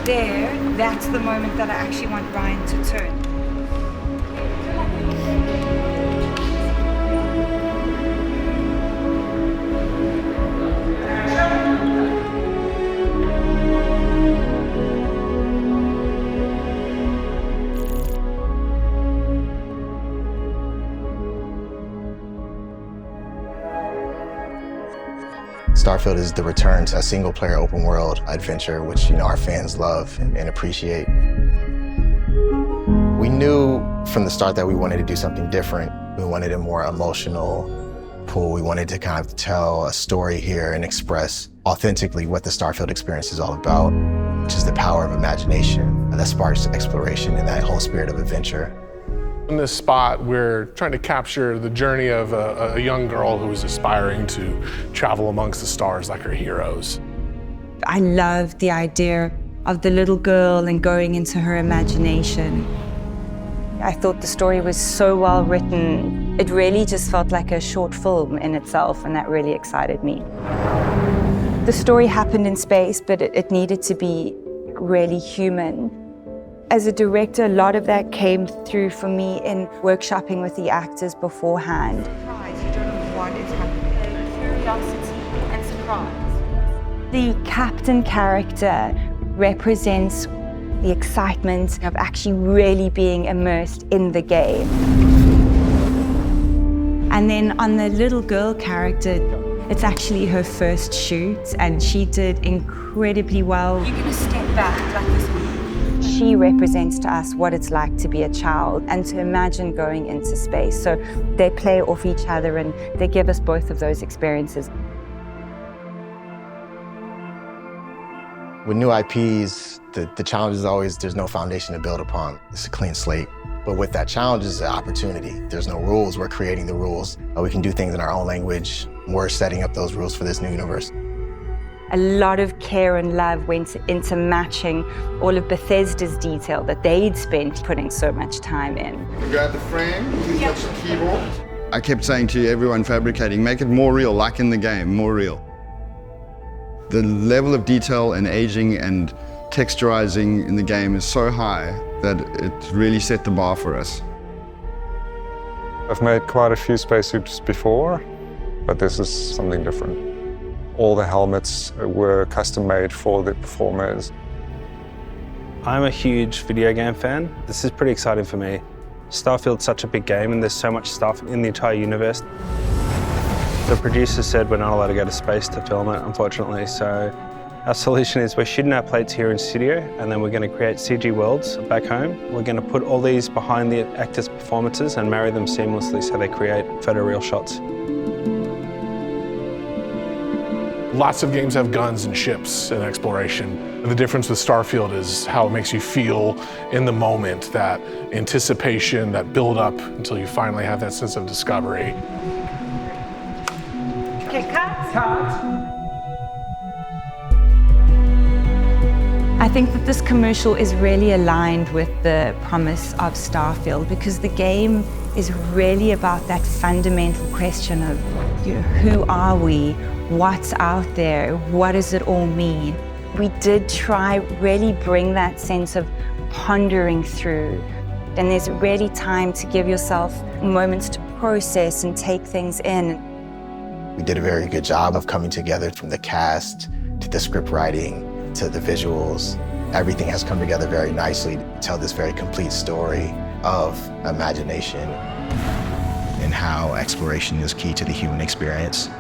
there, that's the moment that I actually want Ryan to turn. Starfield is the return to a single-player open-world adventure, which our fans love and appreciate. We knew from the start that we wanted to do something different. We wanted a more emotional pull. We wanted to kind of tell a story here and express authentically what the Starfield experience is all about, which is the power of imagination that sparks exploration and that whole spirit of adventure. In this spot, we're trying to capture the journey of a young girl who is aspiring to travel amongst the stars like her heroes. I love the idea of the little girl and going into her imagination. I thought the story was so well written. It really just felt like a short film in itself, and that really excited me. The story happened in space, but it needed to be really human. As a director, a lot of that came through for me in workshopping with the actors beforehand. You don't know what is happening. Curiosity and surprise. The captain character represents the excitement of actually really being immersed in the game. And then on the little girl character, it's actually her first shoot, and she did incredibly well. You're going to step back like this. She represents to us what it's like to be a child and to imagine going into space. So they play off each other and they give us both of those experiences. With new IPs, the challenge is always there's no foundation to build upon. It's a clean slate. But with that challenge is the opportunity. There's no rules, we're creating the rules. We can do things in our own language. We're setting up those rules for this new universe. A lot of care and love went into matching all of Bethesda's detail that they'd spent putting so much time in. Grab the frame, please touch the keyboard. I kept saying to everyone fabricating, make it more real, like in the game, more real. The level of detail and aging and texturizing in the game is so high that it really set the bar for us. I've made quite a few spacesuits before, but this is something different. All the helmets were custom made for the performers. I'm a huge video game fan. This is pretty exciting for me. Starfield's such a big game and there's so much stuff in the entire universe. The producer said we're not allowed to go to space to film it, unfortunately, so our solution is we're shooting our plates here in studio and then we're going to create CG worlds back home. We're going to put all these behind the actors' performances and marry them seamlessly so they create photoreal shots. Lots of games have guns and ships and exploration. The difference with Starfield is how it makes you feel in the moment, that anticipation, that build up until you finally have that sense of discovery. Okay, cut. I think that this commercial is really aligned with the promise of Starfield because the game is really about that fundamental question of who are we? What's out there? What does it all mean? We did try really bring that sense of pondering through. And there's really time to give yourself moments to process and take things in. We did a very good job of coming together from the cast to the script writing to the visuals. Everything has come together very nicely to tell this very complete story of imagination and how exploration is key to the human experience.